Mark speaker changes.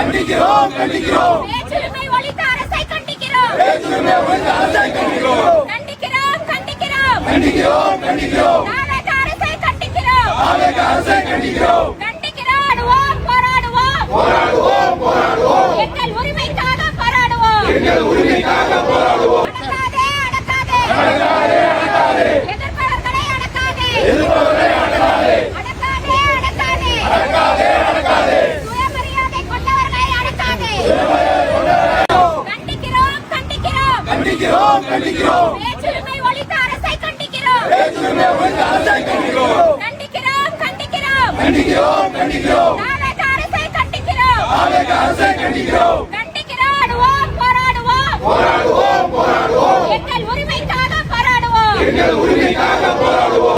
Speaker 1: கண்டிக்கிறோம் கண்டிக்கிறோம்
Speaker 2: பேச்சுரிமை ஒழித்த அரசை கண்டிக்கிறோம்
Speaker 1: பேச்சுரிமை ஒழித்த அரசை கண்டிக்கிறோம்
Speaker 2: கண்டிக்கிறோம் கண்டிக்கிறோம்
Speaker 1: கண்டிக்கிறோம் கண்டிக்கிறோம்
Speaker 2: தாவேக அரசை கண்டிக்கிறோம்
Speaker 1: தாவேக அரசை கண்டிக்கிறோம்
Speaker 2: கண்டிக்கிறோம் போராடுவோம்
Speaker 1: போராடுவோம் போராடுவோம்
Speaker 2: எங்கள் உரிமைக்காக போராடுவோம்
Speaker 1: எங்கள் உரிமைக்காக போராடுவோம்
Speaker 2: அடக்காதே
Speaker 1: அடக்காதே அடக்காதே
Speaker 2: எதிர்ப்பவர்களை அடக்காதே
Speaker 1: எதிர்ப்பவர்களை அடக்காதே
Speaker 2: அடக்காதே
Speaker 1: அடக்காதே அடக்காதே
Speaker 2: சுயமரியாதை கொண்டவர்களை அடக்காதே கண்டிக்கிறோம் கண்டிக்கிறோம்
Speaker 1: கண்டிக்கிறோம் கண்டிக்கிறோம்
Speaker 2: பேச்சுரிமை ஒழித்த அரசை கண்டிக்கிறோம்
Speaker 1: பேச்சுரிமை ஒழித்த அரசை கண்டிக்கிறோம்
Speaker 2: கண்டிக்கிறோம் கண்டிக்கிறோம்
Speaker 1: கண்டிக்கிறோம் கண்டிக்கிறோம்
Speaker 2: தாவேக அரசை கண்டிக்கிறோம்
Speaker 1: தாவேக அரசை கண்டிக்கிறோம்
Speaker 2: கண்டிக்கிறோம் போராடுவோம்
Speaker 1: போராடுவோம் போராடுவோம்
Speaker 2: எங்கள் உரிமைக்காக போராடுவோம்
Speaker 1: எங்கள் உரிமைக்காக போராடுவோம்